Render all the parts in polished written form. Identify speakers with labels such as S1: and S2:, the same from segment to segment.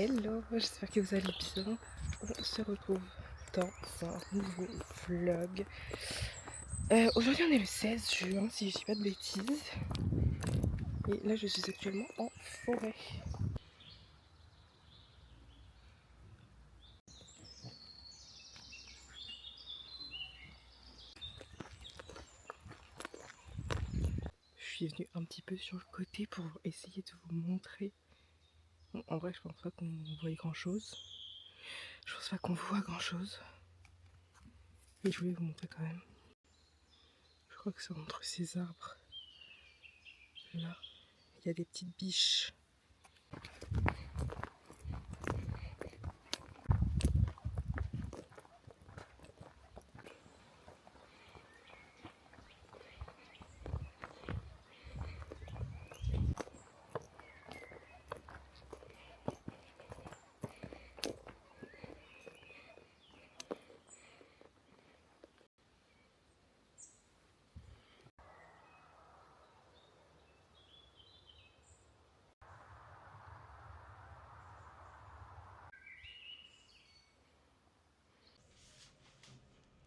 S1: Hello, j'espère que vous allez bien. On se retrouve dans un nouveau vlog. Aujourd'hui on est le 16 juin si je dis pas de bêtises. Et là je suis actuellement en forêt. Je suis venue un petit peu sur le côté pour essayer de vous montrer. Bon, en vrai je pense pas qu'on voit grand chose. Je pense pas qu'on voit grand chose. Mais je voulais vous montrer quand même. Je crois que c'est entre ces arbres. Là, il y a des petites biches.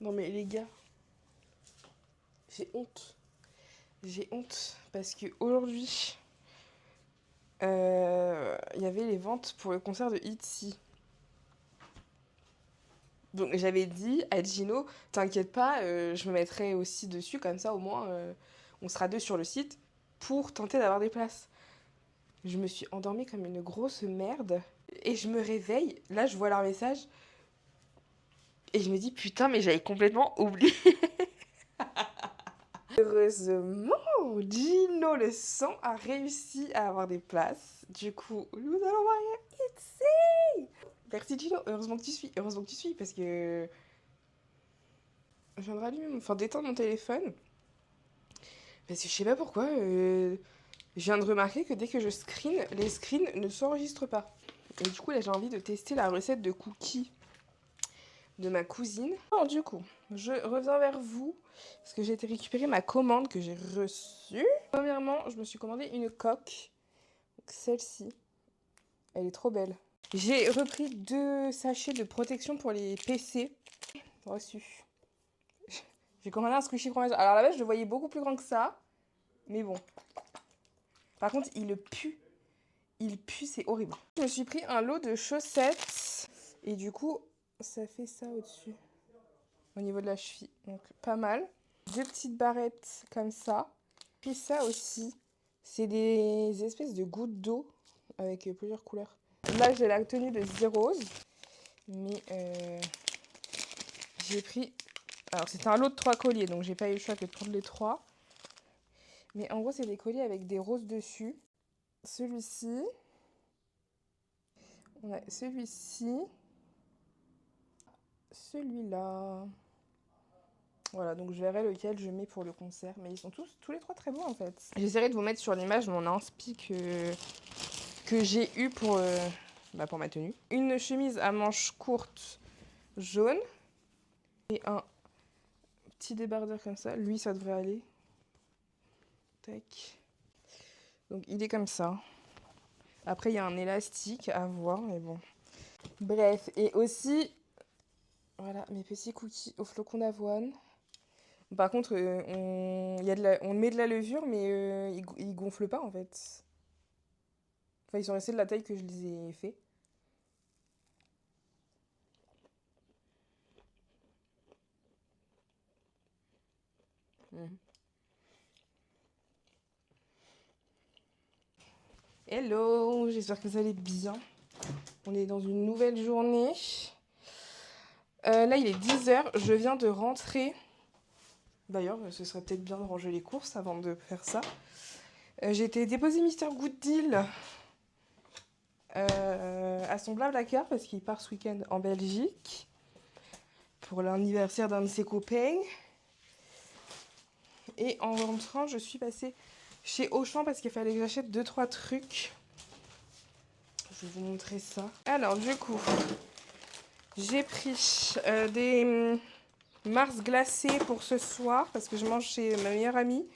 S1: Non mais les gars, j'ai honte. J'ai honte parce que aujourd'hui, il y avait les ventes pour le concert de Itzy. Donc j'avais dit à Gino, t'inquiète pas, je me mettrai aussi dessus, comme ça au moins on sera deux sur le site pour tenter d'avoir des places. Je me suis endormie comme une grosse merde et je me réveille, là je vois leur message et je me dis putain mais j'avais complètement oublié. Heureusement, Gino le sang a réussi à avoir des places. Du coup, nous allons voir Itzy. Merci Gino, heureusement que tu suis, parce que je viens de rallumer, d'éteindre mon téléphone. Parce que je sais pas pourquoi, je viens de remarquer que dès que je screen, les screens ne s'enregistrent pas. Et du coup, là, j'ai envie de tester la recette de cookies de ma cousine. Alors, du coup, je reviens vers vous parce que j'ai été récupérer ma commande que j'ai reçue. Premièrement, je me suis commandé une coque. Celle-ci, elle est trop belle. J'ai repris 2 sachets de protection pour les PC. Reçu. J'ai commandé un squishy fromage. Alors à la base, je le voyais beaucoup plus grand que ça. Mais bon. Par contre, il pue. Il pue, c'est horrible. Je me suis pris un lot de chaussettes. Et du coup, ça fait ça au-dessus. Au niveau de la cheville. Donc, pas mal. 2 petites barrettes comme ça. Puis ça aussi. C'est des espèces de gouttes d'eau avec plusieurs couleurs. Là, j'ai la tenue de The Rose. Mais j'ai pris... Alors, c'était un lot de 3 colliers. Donc, j'ai pas eu le choix que de prendre les 3. Mais en gros, c'est des colliers avec des roses dessus. Celui-ci. On a celui-ci. Celui-là. Voilà, donc je verrai lequel je mets pour le concert. Mais ils sont tous les 3 très beaux en fait. J'essaierai de vous mettre sur l'image mon inspi que j'ai eu pour ma tenue. Une chemise à manches courtes jaune. Et un petit débardeur comme ça. Lui, ça devrait aller. Tac. Donc il est comme ça. Après, il y a un élastique à voir, mais bon. Bref, et aussi, voilà, mes petits cookies au flocon d'avoine. Par contre, on met de la levure, mais ils gonflent pas, en fait. Enfin, ils sont restés de la taille que je les ai fait. Hello, j'espère que vous allez bien. On est dans une nouvelle journée. Là, il est 10h, je viens de rentrer. D'ailleurs, ce serait peut-être bien de ranger les courses avant de faire ça. J'ai été déposer Mister Good Deal à son Blablacar parce qu'il part ce week-end en Belgique pour l'anniversaire d'un de ses copains. Et en rentrant, je suis passée chez Auchan parce qu'il fallait que j'achète 2-3 trucs. Je vais vous montrer ça. Alors, du coup, j'ai pris des Mars glacés pour ce soir parce que je mange chez ma meilleure amie.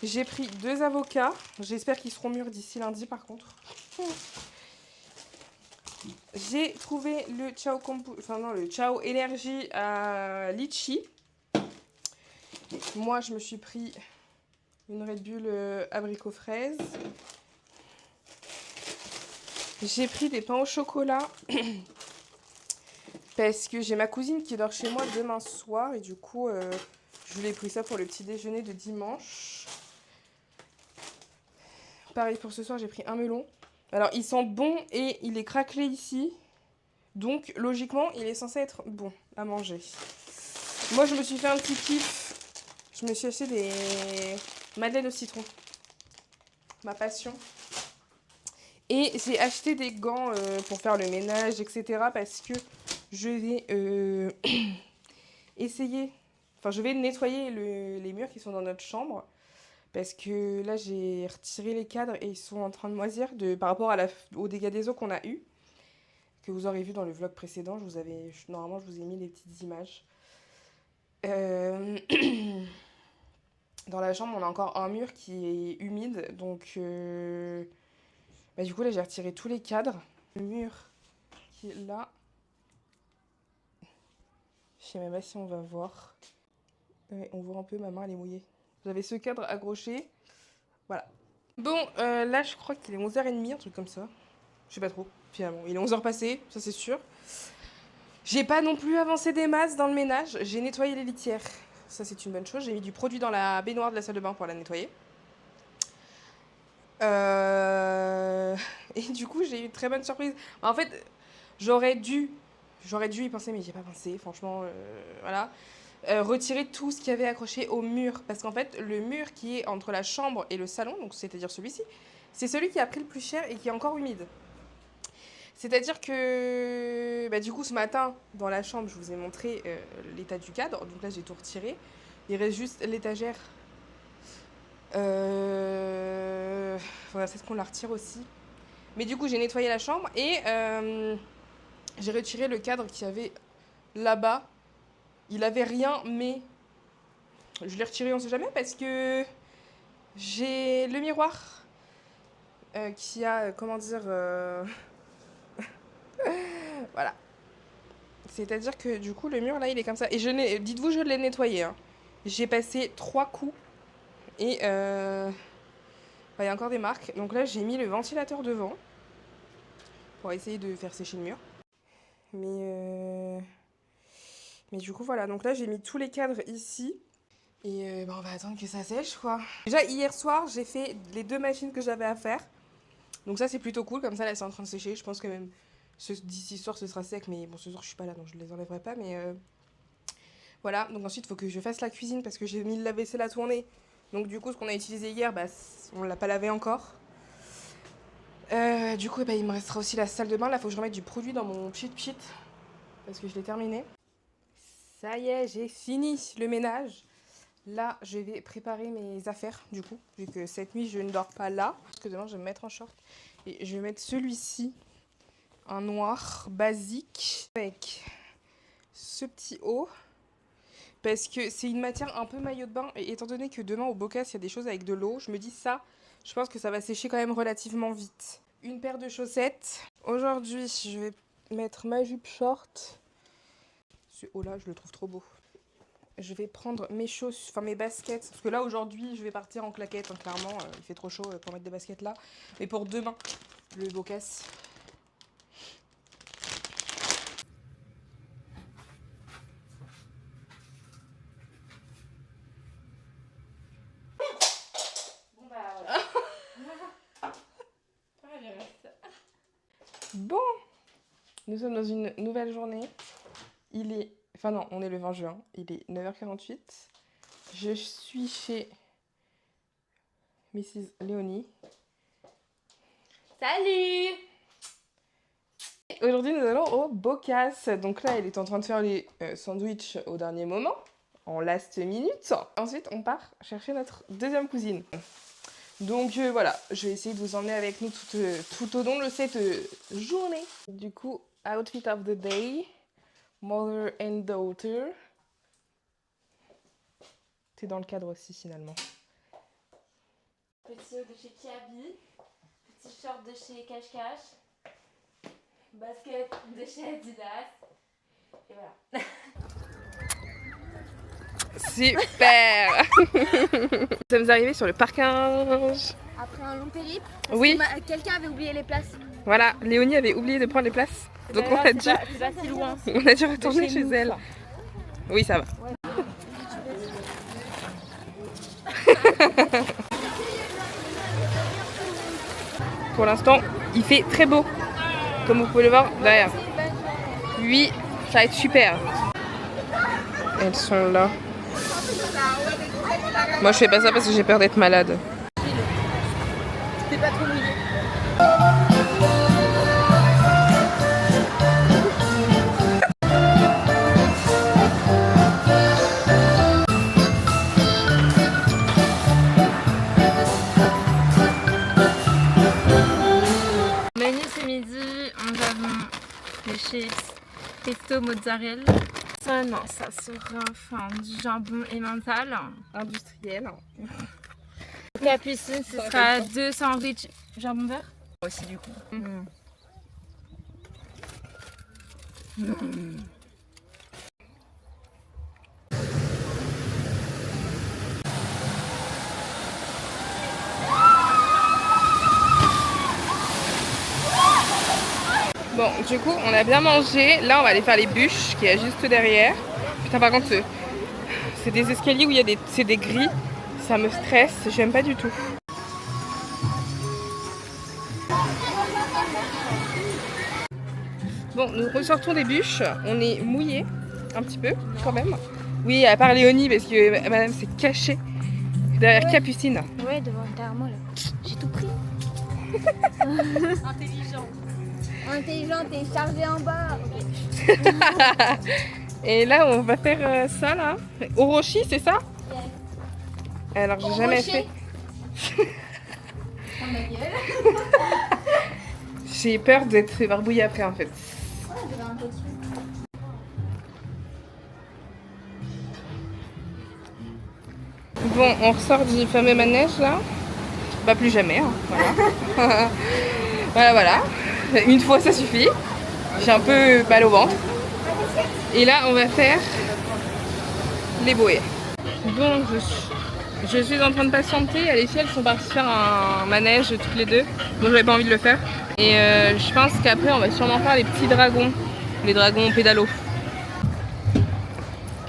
S1: J'ai pris 2 avocats. J'espère qu'ils seront mûrs d'ici lundi par contre. J'ai trouvé le Ciao le Ciao Énergie à litchi. Moi, je me suis pris une Red Bull abricot fraise. J'ai pris des pains au chocolat parce que j'ai ma cousine qui dort chez moi demain soir et du coup, je lui ai pris ça pour le petit déjeuner de dimanche. Pareil pour ce soir, j'ai pris un melon. Alors, il sent bon et il est craquelé ici. Donc, logiquement, il est censé être bon à manger. Moi, je me suis fait un petit kiff. Je me suis acheté des madeleines au citron. Ma passion. Et j'ai acheté des gants pour faire le ménage, etc. Parce que je vais essayer... Enfin, je vais nettoyer les murs qui sont dans notre chambre. Parce que là, j'ai retiré les cadres et ils sont en train de moisir par rapport aux dégâts des eaux qu'on a eu. Que vous aurez vu dans le vlog précédent. Normalement, je vous ai mis les petites images. Dans la chambre, on a encore un mur qui est humide. Donc, du coup, là, j'ai retiré tous les cadres. Le mur qui est là. Je sais même pas si on va voir. Ouais, on voit un peu, ma main, elle est mouillée. J'avais ce cadre accroché. Voilà. Bon, là, je crois qu'il est 11h30, un truc comme ça. Je sais pas trop, finalement. Il est 11h passé, ça c'est sûr. J'ai pas non plus avancé des masses dans le ménage. J'ai nettoyé les litières. Ça, c'est une bonne chose. J'ai mis du produit dans la baignoire de la salle de bain pour la nettoyer. Et du coup, j'ai eu une très bonne surprise. En fait, j'aurais dû y penser, mais j'y ai pas pensé. Franchement, voilà. Retirer tout ce qu'il y avait accroché au mur. Parce qu'en fait, le mur qui est entre la chambre et le salon, donc c'est-à-dire celui-ci, c'est celui qui a pris le plus cher et qui est encore humide. C'est-à-dire que du coup ce matin dans la chambre je vous ai montré l'état du cadre, donc là j'ai tout retiré. Il reste juste l'étagère. Voilà, c'est ce qu'on la retire aussi. Mais du coup j'ai nettoyé la chambre et j'ai retiré le cadre qu'il y avait là-bas. Il avait rien mais je l'ai retiré on sait jamais parce que j'ai le miroir qui a comment dire voilà. C'est-à-dire que du coup, le mur là, il est comme ça. Et dites-vous, je l'ai nettoyé. Hein. J'ai passé 3 coups. Et il y a encore des marques. Donc là, j'ai mis le ventilateur devant. Pour essayer de faire sécher le mur. Mais du coup, voilà. Donc là, j'ai mis tous les cadres ici. Et on va attendre que ça sèche, quoi. Déjà, hier soir, j'ai fait les 2 machines que j'avais à faire. Donc ça, c'est plutôt cool. Comme ça, là, c'est en train de sécher. Je pense que même d'ici ce soir, ce sera sec. Mais bon, ce soir, je suis pas là, donc je les enlèverai pas. Mais voilà, donc ensuite il faut que je fasse la cuisine parce que j'ai mis le lave-vaisselle à tourner. Donc du coup ce qu'on a utilisé hier, on l'a pas lavé encore. Du coup il me restera aussi la salle de bain. Là il faut que je remette du produit dans mon pchit parce que je l'ai terminé. Ça y est, j'ai fini le ménage. Là je vais préparer mes affaires du coup, vu que cette nuit je ne dors pas là. Parce que demain je vais me mettre en short. Et je vais mettre celui-ci, un noir basique, avec ce petit haut. Parce que c'est une matière un peu maillot de bain. Et étant donné que demain au Bocas, il y a des choses avec de l'eau, je me dis ça, je pense que ça va sécher quand même relativement vite. Une paire de chaussettes. Aujourd'hui, je vais mettre ma jupe short. Ce haut-là, je le trouve trop beau. Je vais prendre mes baskets. Parce que là, aujourd'hui, je vais partir en claquettes, hein, clairement. Il fait trop chaud pour mettre des baskets là. Mais pour demain, le Bocas. Bon, nous sommes dans une nouvelle journée. On est le 20 juin. Il est 9h48. Je suis chez Mrs. Léonie. Salut! Aujourd'hui, nous allons au Bocas. Donc là, elle est en train de faire les sandwichs au dernier moment, en last minute. Ensuite, on part chercher notre deuxième cousine. Donc voilà, je vais essayer de vous emmener avec nous tout au long de cette journée. Du coup, outfit of the day, mother and daughter. T'es dans le cadre aussi finalement.
S2: Petit haut de chez Kiabi, petit short de chez Cache Cache. basket, déchets, Adidas. Et voilà.
S1: Super. Nous sommes arrivés sur le parking.
S2: Après un long périple,
S1: oui.
S2: Quelqu'un avait oublié les places.
S1: Voilà, Léonie avait oublié de prendre les places. Donc on a dû...
S2: C'est pas si loin.
S1: On a dû retourner chez elle. Ça. Oui, ça va. Ouais. Pour l'instant, il fait très beau. Comme vous pouvez le voir derrière. Oui, ça va être super. Elles sont là. Moi je fais pas ça parce que j'ai peur d'être malade.
S2: C'est pas trop mouillé. Menu ce midi, nous avons les chips pesto mozzarella. Ça non, ça sera du jambon emmental.
S1: Industriel.
S2: Capucine, ce sera 2 sandwichs jambon vert. Aussi du coup.
S1: Bon, du coup, on a bien mangé. Là, on va aller faire les bûches qui est juste derrière. Putain, par contre, c'est des escaliers où il y a c'est des grilles. Ça me stresse, j'aime pas du tout. Bon, nous ressortons des bûches. On est mouillés, un petit peu, quand même. Oui, à part Léonie, parce que madame s'est cachée derrière Capucine.
S2: Ouais, derrière moi, là. J'ai tout pris. Intelligent. Intelligente et chargée en bas.
S1: Et là, on va faire ça, là. Orochi, c'est ça? Alors, j'ai jamais fait.
S2: Oh, ma gueule.
S1: J'ai peur d'être barbouillée après, en fait. Bon, on ressort du fameux manège, là. Bah, plus jamais, hein. Voilà. Voilà. Une fois, ça suffit. J'ai un peu mal au ventre. Et là, on va faire les bouées. Bon, je suis en train de patienter. Les filles, elles sont parties faire un manège toutes les deux. Bon, j'avais pas envie de le faire. Et je pense qu'après, on va sûrement faire les petits dragons. Les dragons pédalos.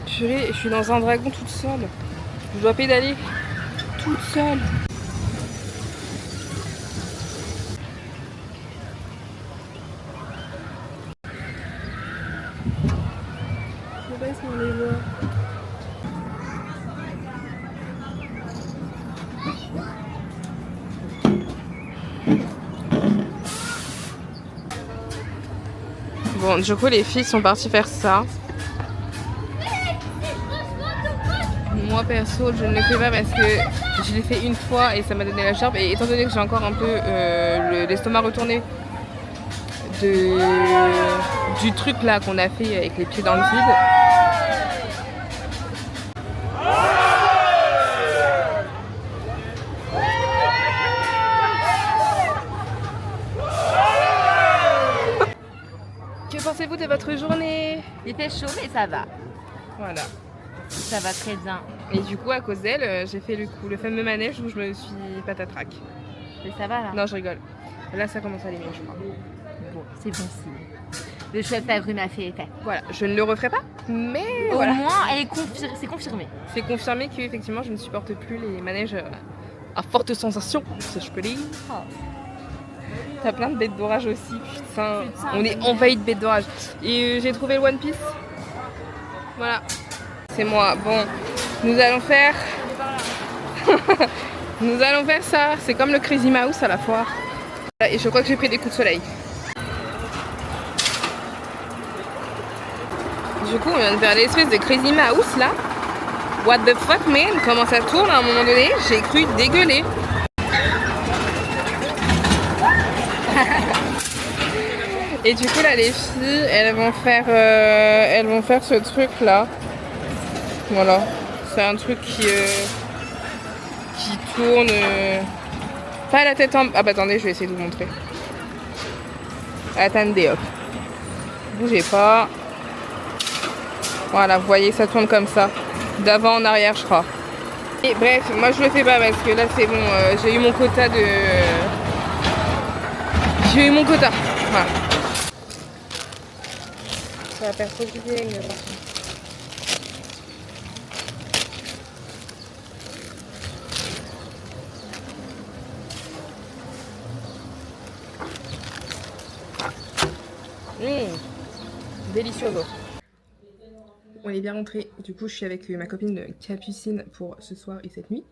S1: Purée, je suis dans un dragon toute seule. Je dois pédaler toute seule. Je sais pas si on les voit. Bon, du coup, les filles sont parties faire ça. Moi, perso, je ne le fais pas parce que je l'ai fait une fois et ça m'a donné la gerbe. Et étant donné que j'ai encore un peu l'estomac retourné du truc là qu'on a fait avec les pieds dans le vide. Que pensez-vous de votre journée?
S2: Il était chaud, mais ça va.
S1: Voilà.
S2: Ça va très bien.
S1: Et du coup, à cause d'elle, j'ai fait le fameux manège où je me suis patatrac.
S2: Mais ça va là?
S1: Non, je rigole. Là, ça commence à aller mieux, je crois.
S2: Bon, c'est bon signe. Le chouette à rhume a fait effet.
S1: Voilà, je ne le referai pas, mais
S2: au
S1: voilà.
S2: moins, c'est confirmé.
S1: C'est confirmé qu'effectivement, je ne supporte plus les manèges à forte sensation, si je peux dire.
S2: Oh.
S1: T'as plein de bêtes d'orage aussi, putain. On est envahi de bêtes d'orage. Et j'ai trouvé le One Piece. Voilà. C'est moi. Bon, nous allons faire... nous allons faire ça. C'est comme le Crazy Mouse à la foire. Et je crois que j'ai pris des coups de soleil. Du coup, on vient de faire l'espèce de Crazy Mouse là. What the fuck, man? Comment ça tourne à un moment donné? J'ai cru dégueuler. Et du coup, là, les filles, elles vont faire ce truc là. Voilà. C'est un truc qui tourne. Pas la tête en... Ah bah attendez, je vais essayer de vous montrer. Attendez, hop. Bougez pas. Voilà, vous voyez, ça tourne comme ça. D'avant en arrière, je crois. Et bref, moi je le fais pas parce que là c'est bon, j'ai eu mon quota de... J'ai eu mon quota. Voilà. Ça va faire trop du bien, mais par contre. Delicioso. On est bien rentré. Du coup, je suis avec ma copine Capucine pour ce soir et cette nuit.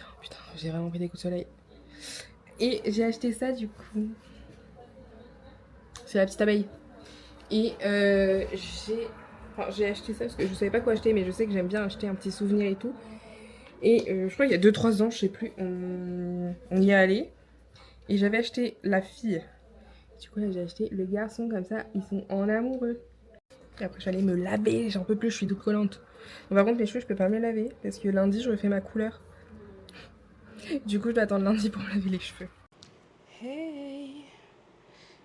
S1: Oh, putain, j'ai vraiment pris des coups de soleil. Et j'ai acheté ça du coup. C'est la petite abeille. Et j'ai acheté ça parce que je savais pas quoi acheter, mais je sais que j'aime bien acheter un petit souvenir et tout. Et je crois qu'il y a 2-3 ans, je sais plus, on y est allé. Et j'avais acheté la fille. Du coup, là, j'ai acheté le garçon comme ça. Ils sont en amoureux. Et après, j'allais me laver. J'en peux plus, je suis toute collante. Bon, par contre, mes cheveux, je peux pas me les laver. Parce que lundi, je refais ma couleur. Du coup, je dois attendre lundi pour me laver les cheveux. Hey!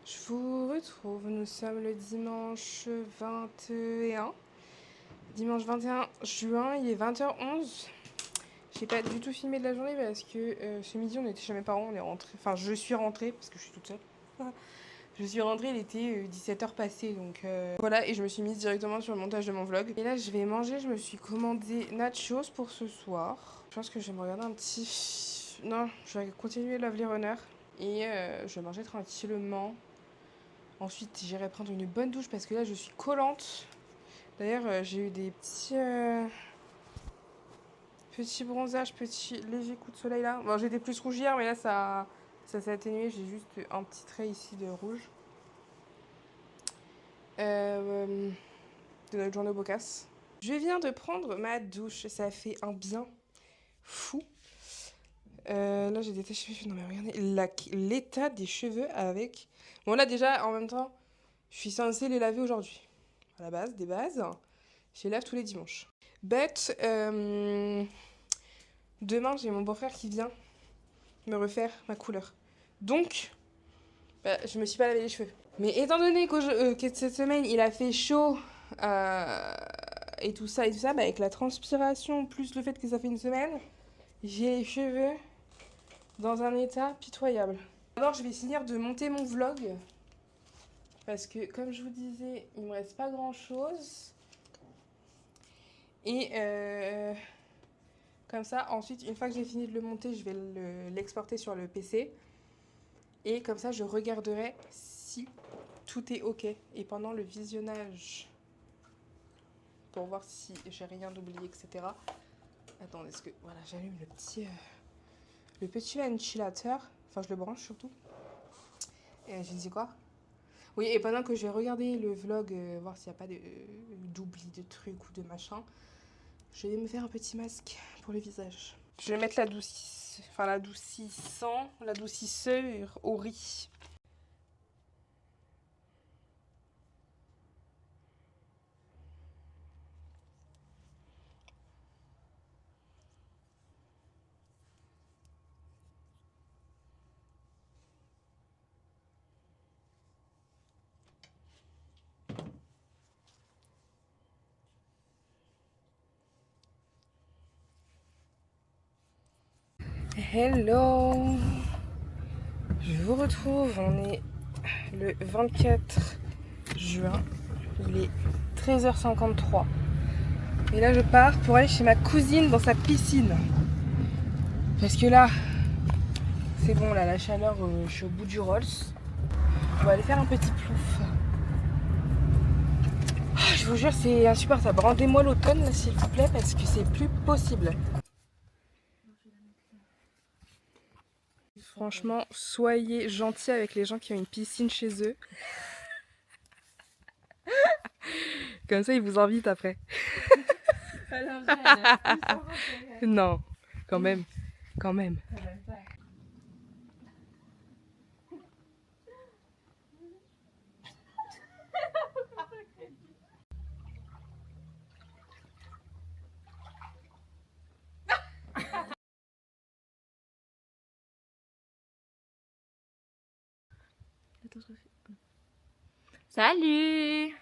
S1: Je vous retrouve. Nous sommes le dimanche 21. Dimanche 21 juin, il est 20h11. J'ai pas du tout filmé de la journée parce que ce midi on était chez mes parents, on est rentré. Enfin, je suis rentrée parce que je suis toute seule. Je suis rentrée, il était 17h passé, donc voilà, et je me suis mise directement sur le montage de mon vlog. Et là, je vais manger, je me suis commandé nachos pour ce soir. Je pense que je vais me regarder un petit... Non, je vais continuer Lovely Runner et je vais manger tranquillement. Ensuite, j'irai prendre une bonne douche parce que là, je suis collante. D'ailleurs, j'ai eu des petits bronzages, petits légers coups de soleil là. Bon, j'étais plus rouge hier, mais là, ça s'est atténué. J'ai juste un petit trait ici de rouge. De notre journée au Bocas. Je viens de prendre ma douche. Ça fait un bien fou. Là, j'ai détaché mes cheveux. Non, mais regardez l'état des cheveux avec... Bon, là, déjà, en même temps, je suis censée les laver aujourd'hui. À la base, des bases. Je les lave tous les dimanches. But, demain, j'ai mon beau-frère qui vient me refaire ma couleur. Donc, bah, je me suis pas lavé les cheveux. Mais étant donné que cette semaine, il a fait chaud et tout ça, bah, avec la transpiration, plus le fait que ça fait une semaine, j'ai les cheveux dans un état pitoyable. D'abord, je vais finir de monter mon vlog. Parce que, comme je vous disais, il me reste pas grand-chose. Et comme ça, ensuite, une fois que j'ai fini de le monter, je vais l'exporter sur le PC. Et comme ça, je regarderai si tout est OK. Et pendant le visionnage, pour voir si j'ai rien oublié, etc. Attendez, est-ce que... Voilà, j'allume le petit ventilateur. Enfin, je le branche surtout. Et je disais quoi? Oui, et pendant que je vais regarder le vlog, voir s'il n'y a pas d'oubli de trucs ou de machin, je vais me faire un petit masque pour le visage. Je vais mettre l'adoucisseur au riz. Hello! Je vous retrouve, on est le 24 juin, il est 13h53. Et là je pars pour aller chez ma cousine dans sa piscine. Parce que là, c'est bon, là la chaleur, je suis au bout du Rolls. On va aller faire un petit plouf. Oh, je vous jure, c'est insupportable. Rendez-moi l'automne, s'il vous plaît, parce que c'est plus possible. Franchement, soyez gentils avec les gens qui ont une piscine chez eux. Comme ça, ils vous invitent après. Non, quand même. Quand même.
S2: Salut!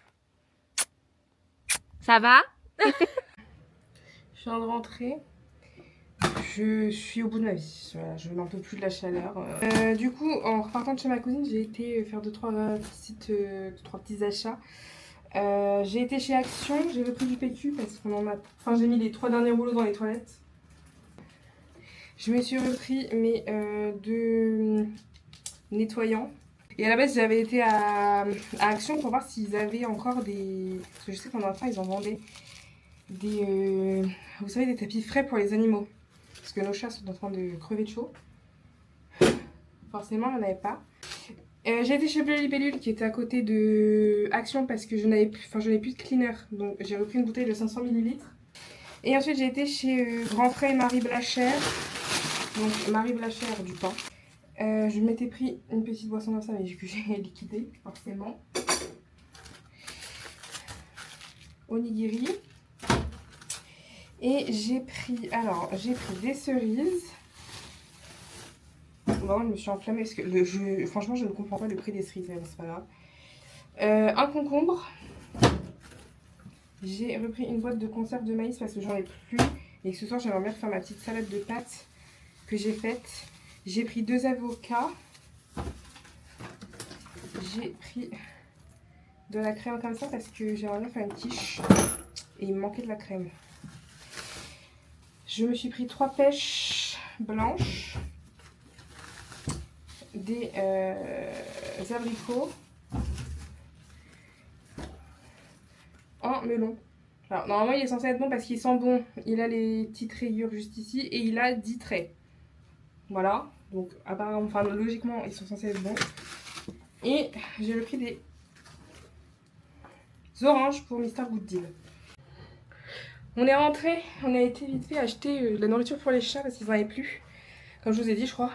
S2: Ça va?
S1: Je viens de rentrer. Je suis au bout de ma vie. Voilà, je n'en peux plus de la chaleur. Du coup, en repartant de chez ma cousine, j'ai été faire deux, trois petits achats. J'ai été chez Action, j'ai repris du PQ parce qu'on en a. Enfin, j'ai mis les 3 derniers rouleaux dans les toilettes. Je me suis repris mes deux nettoyants. Et à la base, j'avais été à Action pour voir s'ils avaient encore des. Parce que je sais qu'en enfant, ils en vendaient des. Vous savez, des tapis frais pour les animaux. Parce que nos chats sont en train de crever de chaud. Forcément, il n'y en avait pas. J'ai été chez Bleu Libellule qui était à côté de Action parce que je n'avais plus de cleaner. Donc j'ai repris une bouteille de 500 ml. Et ensuite, j'ai été chez Grand Frais et Marie Blachère. Donc Marie Blachère du pain. Je m'étais pris une petite boisson dans ça, mais que j'ai liquidé, forcément. Onigiri. Et j'ai pris des cerises. Bon, je me suis enflammée parce que franchement, je ne comprends pas le prix des cerises, mais c'est pas grave. Un concombre. J'ai repris une boîte de conserve de maïs parce que j'en ai plus. Et que ce soir, j'aimerais bien faire ma petite salade de pâtes que j'ai faite. J'ai pris 2 avocats. J'ai pris de la crème comme ça parce que j'aimerais bien faire une quiche. Et il me manquait de la crème. Je me suis pris 3 pêches blanches. Des abricots. Un melon. Alors, normalement, il est censé être bon parce qu'il sent bon. Il a les petites rayures juste ici et il a 10 traits. Voilà. Donc, apparemment, enfin, logiquement, ils sont censés être bons. Et j'ai pris des oranges pour Mister Good Deal. On est rentré, on a été vite fait acheter de la nourriture pour les chats parce qu'ils n'en avaient plus. Comme je vous ai dit, je crois.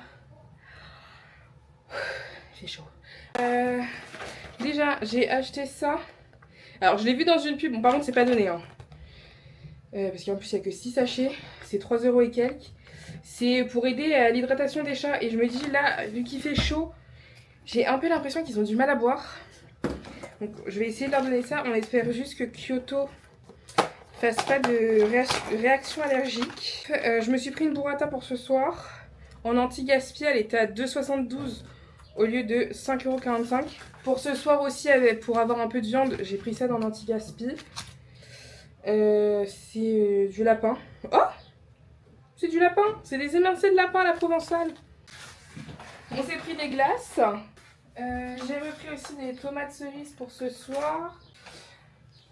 S1: Il fait chaud. Déjà, j'ai acheté ça. Alors, je l'ai vu dans une pub. Bon, par contre, c'est pas donné. Hein. Parce qu'en plus, il n'y a que 6 sachets. C'est 3 € et quelques. C'est pour aider à l'hydratation des chats. Et je me dis, là, vu qu'il fait chaud, j'ai un peu l'impression qu'ils ont du mal à boire. Donc, je vais essayer de leur donner ça. On espère juste que Kyoto fasse pas de réaction allergique. Je me suis pris une burrata pour ce soir. En anti-gaspi, elle était à 2,72 au lieu de 5,45 €. Pour ce soir aussi, pour avoir un peu de viande, j'ai pris ça dans l'anti-gaspi. C'est du lapin. Oh! C'est du lapin! C'est des émincés de lapin à la provençale. On s'est pris des glaces. J'ai repris aussi des tomates cerises pour ce soir.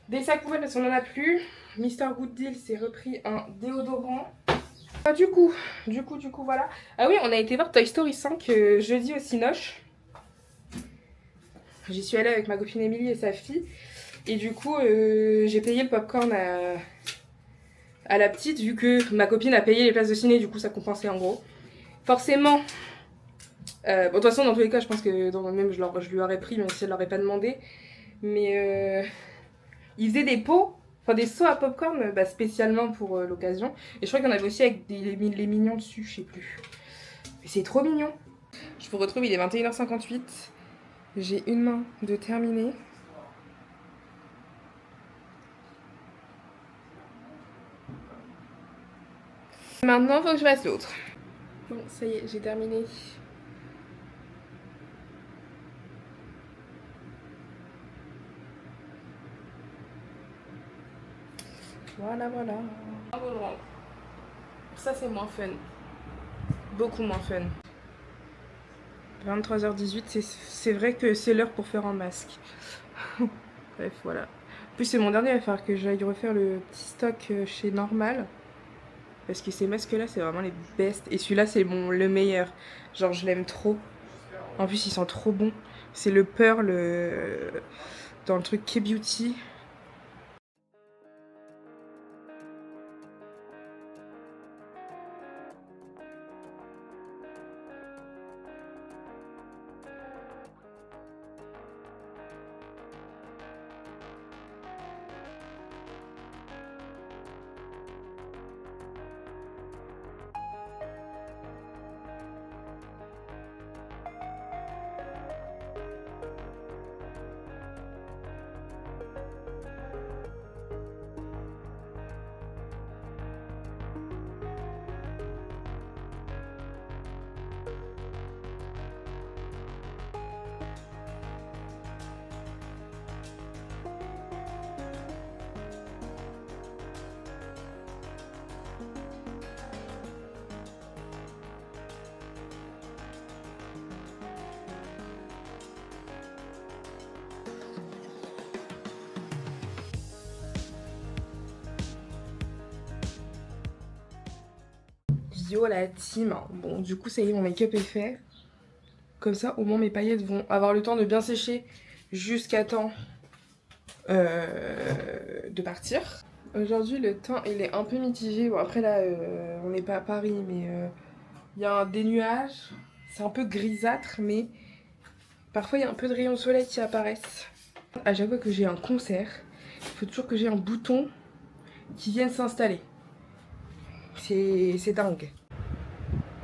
S1: Des sacs poubelles parce qu'on n'en a plus. Mister Good Deal s'est repris un déodorant. Du coup, voilà. Ah oui, on a été voir Toy Story 5 jeudi au Cinoche. J'y suis allée avec ma copine Émilie et sa fille. Et du coup, j'ai payé le popcorn à la petite, vu que ma copine a payé les places de ciné, du coup ça compensait en gros. Forcément, bon de toute façon dans tous les cas je pense que même je lui aurais pris même si elle l'aurait pas demandé. Mais ils faisaient des pots, enfin des seaux à popcorn spécialement pour l'occasion. Et je crois qu'il y en avait aussi avec les mignons dessus, je sais plus. Mais c'est trop mignon. Je vous retrouve, il est 21h58. J'ai une main de terminer. Maintenant, il faut que je fasse l'autre. Bon, ça y est, j'ai terminé. Voilà. Ça, c'est moins fun. Beaucoup moins fun. 23h18, c'est vrai que c'est l'heure pour faire un masque. Bref, voilà. En plus, c'est mon dernier, il va falloir que j'aille refaire le petit stock chez Normal. Parce que ces masques-là, c'est vraiment les best. Et celui-là, c'est le meilleur. Genre, je l'aime trop. En plus, ils sont trop bons. C'est le Pearl dans le truc K-Beauty. Yo la team. Bon, du coup, ça y est, mon make-up est fait. Comme ça, au moins, mes paillettes vont avoir le temps de bien sécher jusqu'à temps de partir. Aujourd'hui, le temps, il est un peu mitigé. Bon, après, là, on n'est pas à Paris, mais il y a des nuages. C'est un peu grisâtre, mais parfois, il y a un peu de rayons de soleil qui apparaissent. À chaque fois que j'ai un concert, il faut toujours que j'ai un bouton qui vienne s'installer. C'est dingue.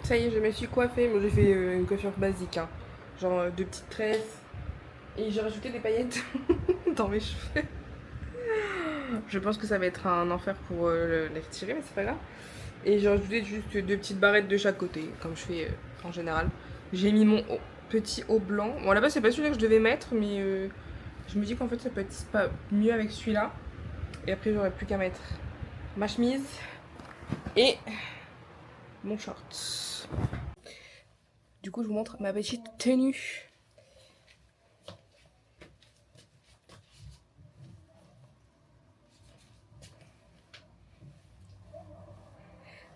S1: Ça y est, je me suis coiffée. Moi, j'ai fait une coiffure basique, hein. Genre 2 petites tresses. Et j'ai rajouté des paillettes dans mes cheveux. Je pense que ça va être un enfer pour les retirer, mais c'est pas grave. Et j'ai rajouté juste 2 petites barrettes de chaque côté, comme je fais en général. J'ai mis mon petit haut blanc. Bon, là-bas, c'est pas celui-là que je devais mettre, mais je me dis qu'en fait, ça peut être pas mieux avec celui-là. Et après, j'aurais plus qu'à mettre ma chemise et mon short. Du coup, je vous montre ma petite tenue.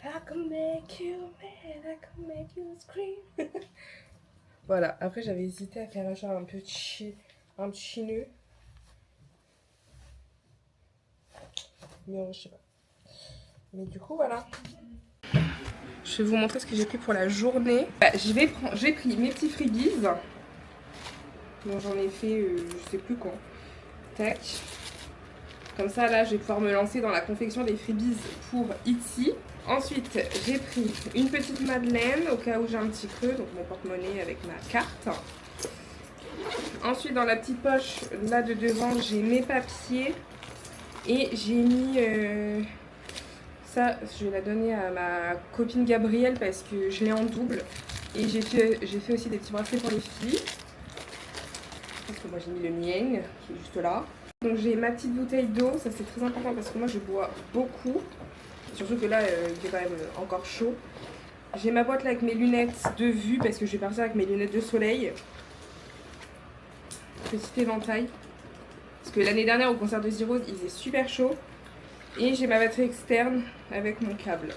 S1: I can make you mad, I can make you scream. Voilà, après j'avais hésité à faire genre un petit nœud. Mais je sais pas. Mais du coup voilà. Je vais vous montrer ce que j'ai pris pour la journée. Bah, j'ai pris mes petits freebies. Donc j'en ai fait je sais plus quand. Tac. Comme ça là je vais pouvoir me lancer dans la confection des freebies pour Etsy. Ensuite, j'ai pris une petite madeleine au cas où j'ai un petit creux, donc mon porte-monnaie avec ma carte. Ensuite, dans la petite poche là de devant, j'ai mes papiers et j'ai mis ça. Je vais la donner à ma copine Gabrielle parce que je l'ai en double. Et j'ai fait aussi des petits bracelets pour les filles. Parce que moi j'ai mis le mien qui est juste là. Donc j'ai ma petite bouteille d'eau, ça c'est très important parce que moi je bois beaucoup. Surtout que là, il est quand même encore chaud. J'ai ma boîte là avec mes lunettes de vue parce que je vais partir avec mes lunettes de soleil. Petit éventail. Parce que l'année dernière au concert de Zeros, il faisait super chaud. Et j'ai ma batterie externe avec mon câble.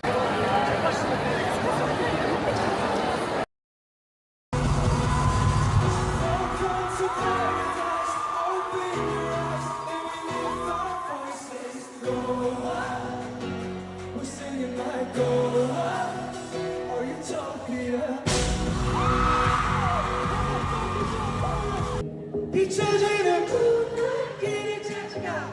S3: 잊혀지는 길이 찾아가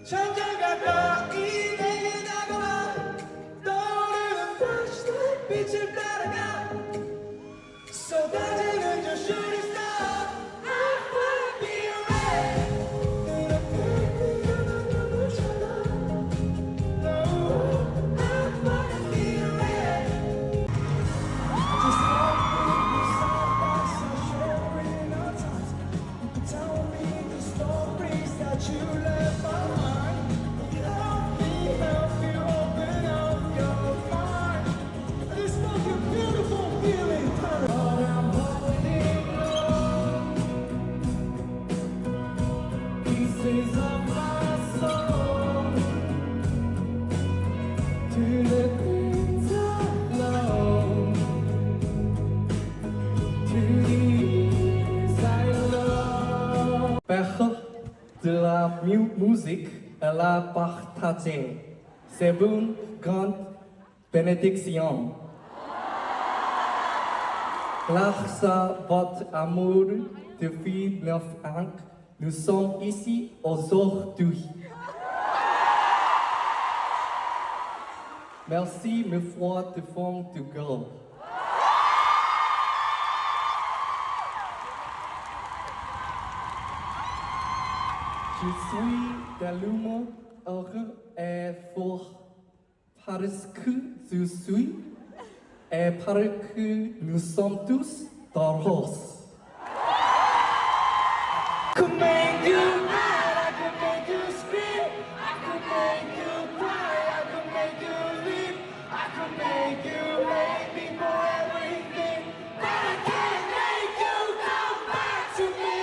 S3: 점점 가까이 내게 다가와 떠오르는 flashlight 빛을 따라가 쏟아지는 저 shooting star I wanna be your man 눈앞에 No I wanna be your man Just walk with me side by side sharing our time Tell me the stories that you left behind. Help me open up your mind. It's like a beautiful feeling. But I'm holding on. Pieces of my soul to the things I love, to these I love. Faire de la musique et la partager, c'est une grande bénédiction. Grâce à votre amour depuis 9 ans, nous sommes ici aujourd'hui. Merci mille fois de fond de cœur. Je suis tellement heureux et fort parce que je suis et parce que nous sommes tous heureux. I could make you mad, I could make you scream, I could make you cry, I could make you leave, I could make you hate me for everything, but I can't make you come back to me.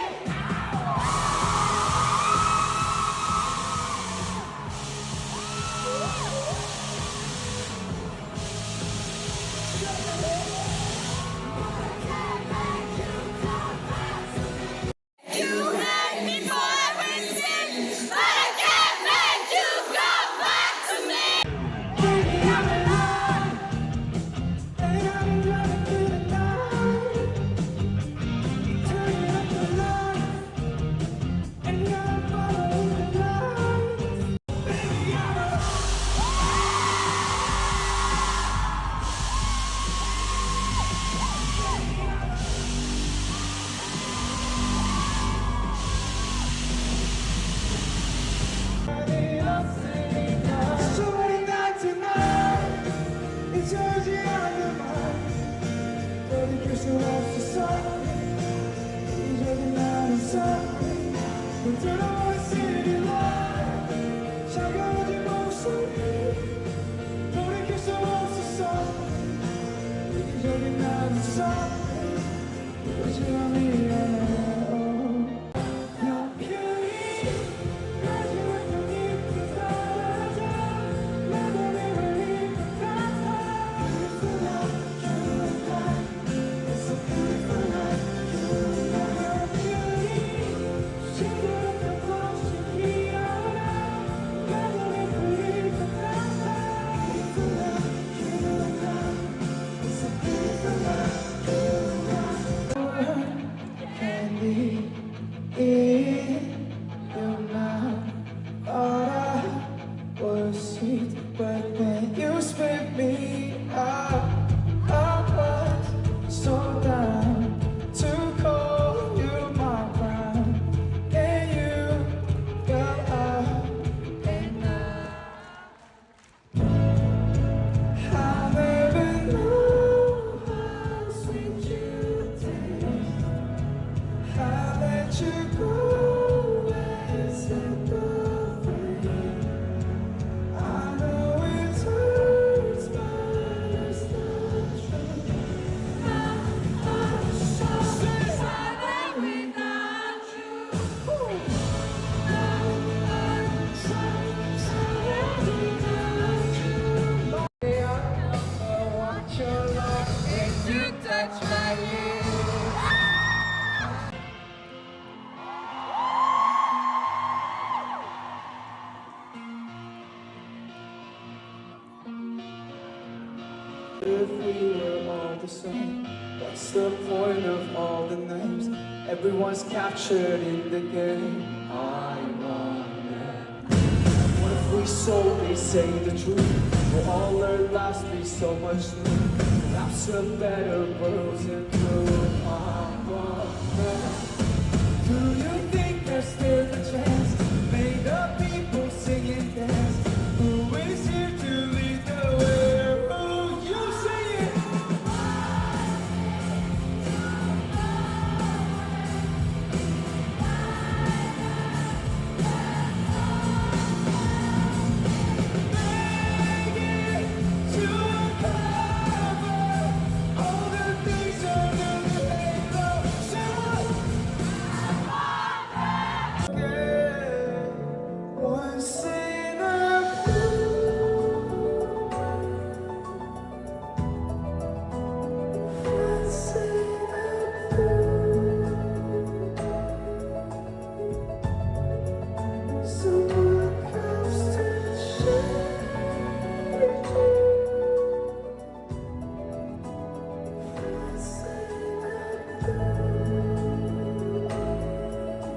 S3: If we were all the same, what's the point of all the names? Everyone's captured in the game. I wonder, what if we solely say the truth? Will all our lives be so much new? Perhaps a better world's improved. I wonder, do you think there's still a chance? May the people sing and dance. Who is here to lead the way?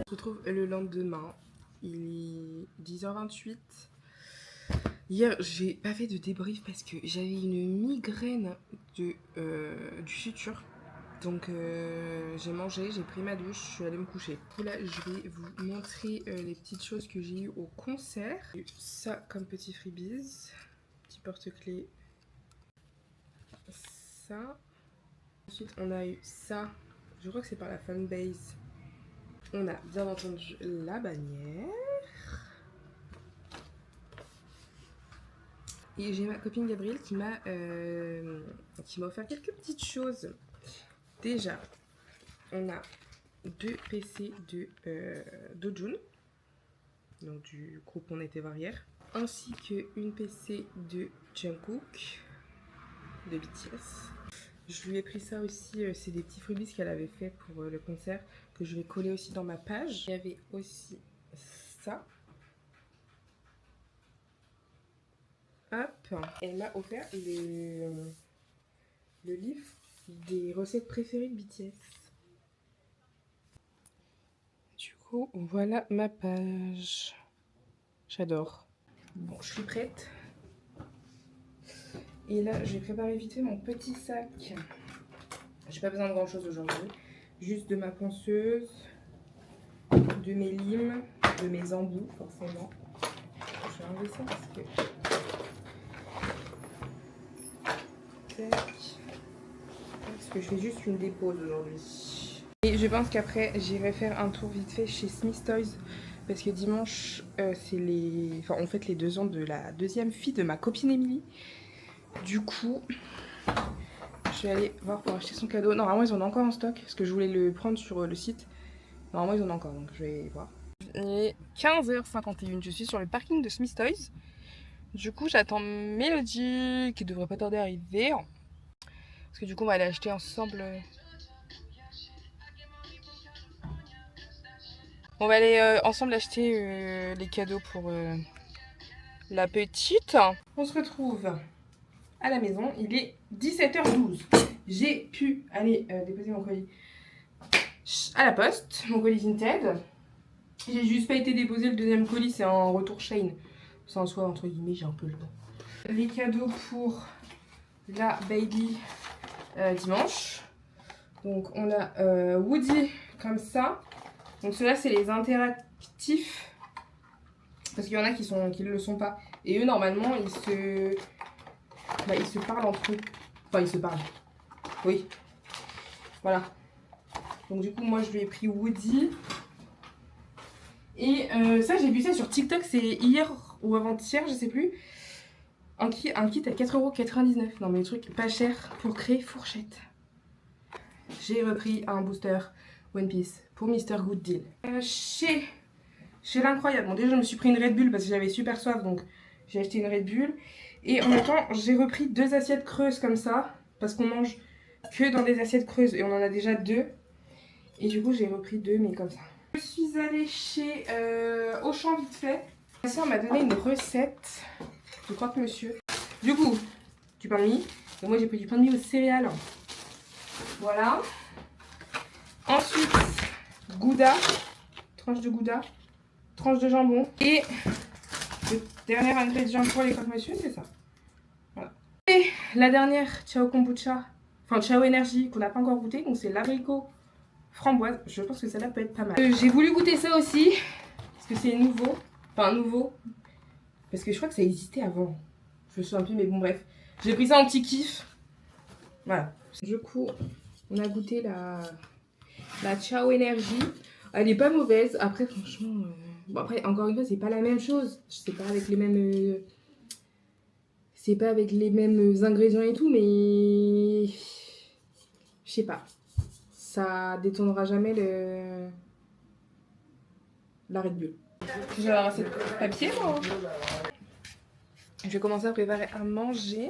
S1: On se retrouve le lendemain, il est 10h28. Hier, j'ai pas fait de débrief parce que j'avais une migraine du futur. Donc j'ai mangé, j'ai pris ma douche, je suis allée me coucher. Là, je vais vous montrer les petites choses que j'ai eues au concert. J'ai eu ça comme petit freebies, petit porte-clés. Ça. Ensuite, on a eu ça. Je crois que c'est par la fanbase. On a bien entendu la bannière. Et j'ai ma copine Gabrielle qui m'a offert quelques petites choses. Déjà, on a 2 PC de Dojun, donc du groupe On était voir hier, ainsi qu'une PC de Jungkook, de BTS. Je lui ai pris ça aussi, c'est des petits freebies qu'elle avait fait pour le concert, que je vais coller aussi dans ma page. Il y avait aussi ça. Hop. Elle m'a offert le livre des recettes préférées de BTS. Du coup, voilà ma page. J'adore. Bon, je suis prête. Et là, je vais préparer vite fait mon petit sac. J'ai pas besoin de grand chose aujourd'hui. Juste de ma ponceuse, de mes limes, de mes embouts, forcément. Je vais enlever ça parce que... Parce que je fais juste une dépose aujourd'hui. Et je pense qu'après, j'irai faire un tour vite fait chez Smith Toys. Parce que dimanche, c'est les... Enfin, on fête les 2 ans de la deuxième fille de ma copine Émilie. Du coup, je vais aller voir pour acheter son cadeau. Normalement, ils en ont encore en stock. Parce que je voulais le prendre sur le site. Normalement, ils en ont encore. Donc, je vais voir. Il est 15h51. Je suis sur le parking de Smith Toys. Du coup, j'attends Mélodie qui devrait pas tarder à arriver. Parce que du coup, on va aller acheter ensemble. On va aller ensemble acheter les cadeaux pour la petite. On se retrouve à la maison. Il est 17h12. J'ai pu aller déposer mon colis à la poste. Mon colis Vinted. J'ai juste pas été déposer le deuxième colis. C'est en retour Shein. Ça en soit, entre guillemets, j'ai un peu le temps. Les cadeaux pour la baby dimanche. Donc on a Woody comme ça. Donc ceux-là c'est les interactifs. Parce qu'il y en a qui ne le sont pas. Et eux normalement ils se parlent entre eux. Enfin ils se parlent. Oui. Voilà. Donc du coup moi je lui ai pris Woody. Et ça j'ai vu ça sur TikTok, c'est hier ou avant-hier, je sais plus. Un kit à 4,99€. Non mais le truc pas cher pour créer fourchette. J'ai repris un booster One Piece pour Mr. Good Deal. Chez l'incroyable. Bon déjà je me suis pris une Red Bull parce que j'avais super soif donc j'ai acheté une Red Bull. Et en même temps j'ai repris 2 assiettes creuses comme ça. Parce qu'on mange que dans des assiettes creuses et on en a déjà 2. Et du coup j'ai repris 2 mais comme ça. Je suis allée chez Auchan vite fait. Ma soeur m'a donné une recette. Je crois que monsieur. Du coup, du pain de mie. Et moi j'ai pris du pain de mie aux céréales. Voilà. Ensuite, gouda. Tranche de gouda. Tranche de jambon. Et le dernier ingrédient pour les croque-monsieur, c'est ça. Voilà. Et la dernière, Ciao Kombucha. Enfin, Ciao Énergie, qu'on n'a pas encore goûté. Donc c'est l'abricot framboise. Je pense que celle-là peut être pas mal. J'ai voulu goûter ça aussi. Parce que c'est nouveau. Enfin, nouveau. Parce que je crois que ça existait avant. Je me souviens plus, mais bon, bref. J'ai pris ça en petit kiff. Voilà. Du coup, on a goûté la Ciao Énergie. Elle est pas mauvaise. Après, franchement... Bon, après, encore une fois, c'est pas la même chose. C'est pas avec les mêmes... C'est pas avec les mêmes ingrédients et tout, mais... Je sais pas. Ça détournera jamais la Red Bull. J'ai ramassé le papier, moi. Je vais commencer à préparer à manger.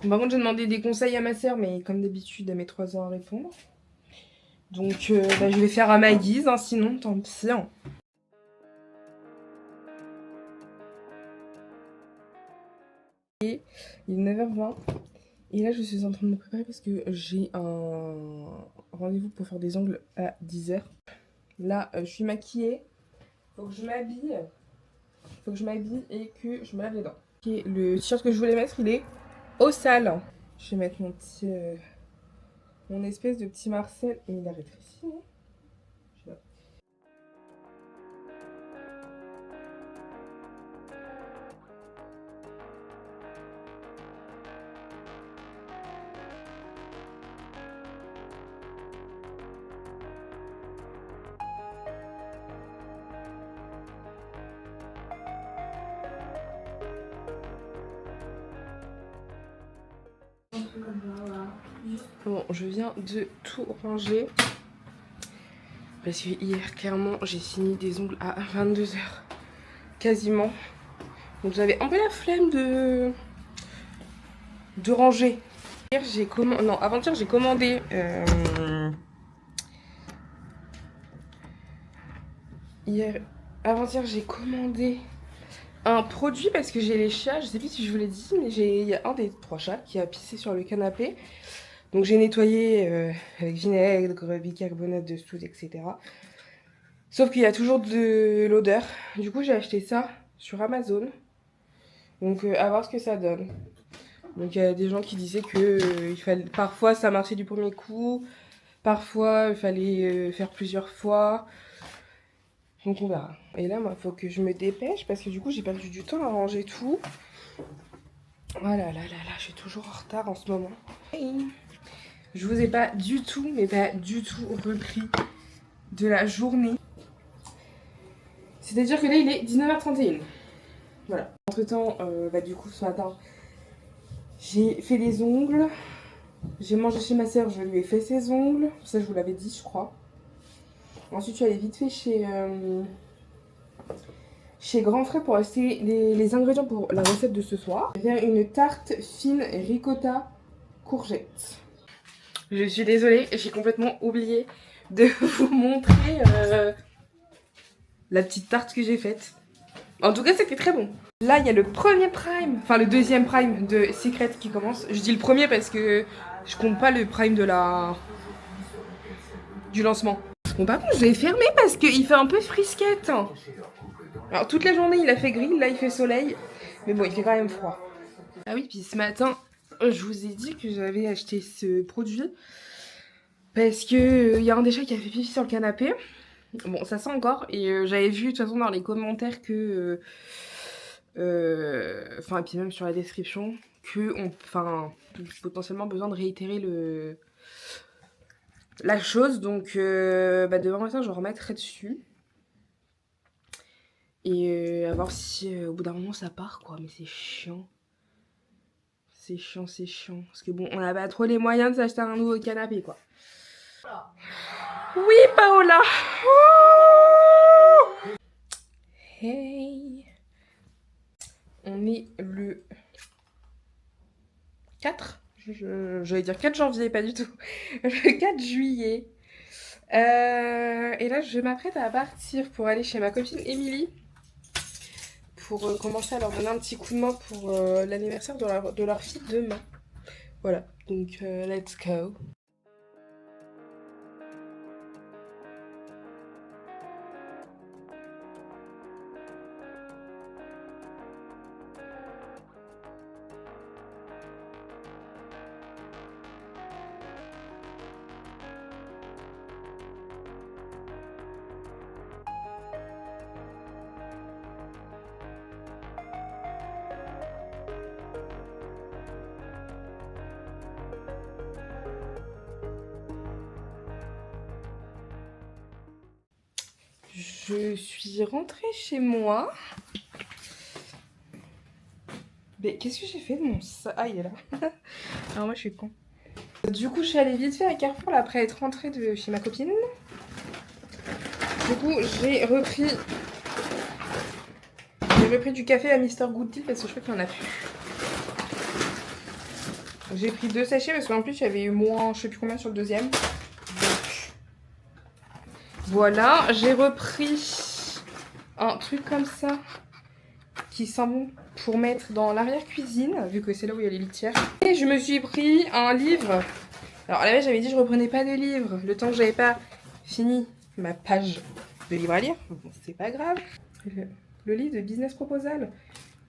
S1: Par contre, j'ai demandé des conseils à ma soeur, mais comme d'habitude, elle met 3 ans à répondre. Donc, je vais faire à ma guise, hein, sinon, tant pis. Hein. Et il est 9h20. Et là, je suis en train de me préparer parce que j'ai un rendez-vous pour faire des ongles à 10h. Là, je suis maquillée. Faut que je m'habille. Et que je me lave les dents. Et le t-shirt que je voulais mettre, il est au sale. Je vais mettre mon petit... mon espèce de petit Marcel. Et il a rétréci, non ? Je sais pas. Bon, je viens de tout ranger. Parce que hier, clairement, j'ai fini des ongles à 22h. Quasiment. Donc j'avais un peu la flemme de ranger. Avant-hier, j'ai commandé... Avant-hier, j'ai commandé un produit parce que j'ai les chats. Je sais plus si je vous l'ai dit, mais il y a un des 3 chats qui a pissé sur le canapé. Donc j'ai nettoyé avec vinaigre, bicarbonate de soude, etc. Sauf qu'il y a toujours de l'odeur. Du coup, j'ai acheté ça sur Amazon. Donc à voir ce que ça donne. Donc il y a des gens qui disaient que parfois ça marchait du premier coup, parfois il fallait faire plusieurs fois. Donc on verra. Et là, moi, il faut que je me dépêche parce que du coup, j'ai perdu du temps à ranger tout. Oh là là là là, je suis toujours en retard en ce moment. Je vous ai pas du tout, mais pas du tout repris de la journée. C'est-à-dire que là, il est 19h31. Voilà. Entre-temps, du coup, ce matin, j'ai fait les ongles. J'ai mangé chez ma soeur, je lui ai fait ses ongles. Ça, je vous l'avais dit, je crois. Ensuite, je suis allée vite fait chez Grand Frais pour acheter les ingrédients pour la recette de ce soir. Je vais faire une tarte fine ricotta courgette. Je suis désolée, j'ai complètement oublié de vous montrer la petite tarte que j'ai faite. En tout cas, c'était très bon. Là, il y a le premier prime, enfin le deuxième prime de Secret qui commence. Je dis le premier parce que je compte pas le prime du lancement. Bon, par contre, je l'ai fermé parce qu'il fait un peu frisquette. Alors, toute la journée, il a fait gris, là, il fait soleil. Mais bon, il fait quand même froid. Ah oui, puis ce matin, je vous ai dit que j'avais acheté ce produit. Parce que il y a un des chats qui a fait pipi sur le canapé. Bon, ça sent encore. Et j'avais vu, de toute façon, dans les commentaires que... Enfin, et puis même sur la description, potentiellement besoin de réitérer la chose. Donc, demain matin, je remettrai dessus. Et à voir si au bout d'un moment ça part, quoi. Mais c'est chiant. C'est chiant, c'est chiant. Parce que bon, on n'a pas trop les moyens de s'acheter un nouveau canapé, quoi. Oui, Paola! Ouh, hey! On est le 4? J'allais dire 4 janvier, pas du tout. Le 4 juillet. Et là, je m'apprête à partir pour aller chez ma copine Émilie. Pour commencer à leur donner un petit coup de main pour l'anniversaire de leur fille demain. Voilà, donc let's go. Je suis rentrée chez moi. Mais qu'est-ce que j'ai fait de mon sac? Ah, il est là. Alors moi, je suis con. Du coup, je suis allée vite fait à Carrefour là, après être rentrée de chez ma copine. Du coup, j'ai repris du café à Mr Good Deal parce que je crois qu'il n'y en a plus. J'ai pris 2 sachets parce qu'en plus, il y avait eu moins, je sais plus combien sur le deuxième. Donc, voilà, j'ai repris un truc comme ça qui sent bon pour mettre dans l'arrière-cuisine, vu que c'est là où il y a les litières. Et je me suis pris un livre. Alors à la base, j'avais dit que je reprenais pas de livre, le temps que j'avais pas fini ma page de livre à lire. Bon, c'est pas grave. Le livre de Business Proposal.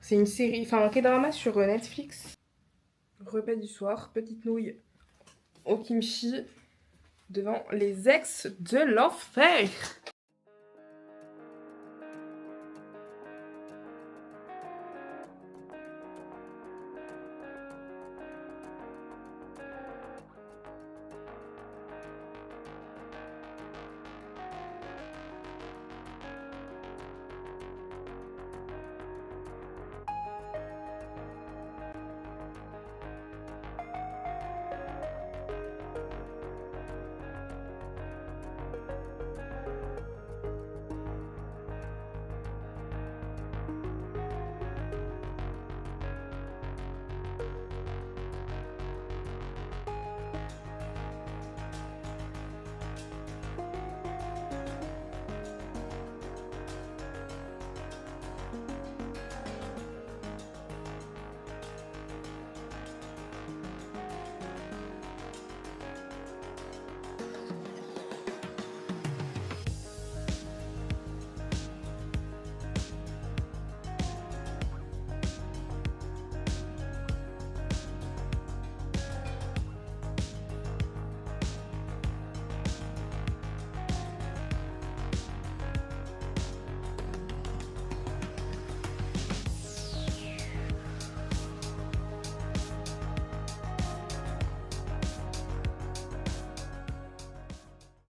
S1: C'est une série, enfin un K-drama sur Netflix. Repas du soir, petite nouille au kimchi devant les ex de l'enfer.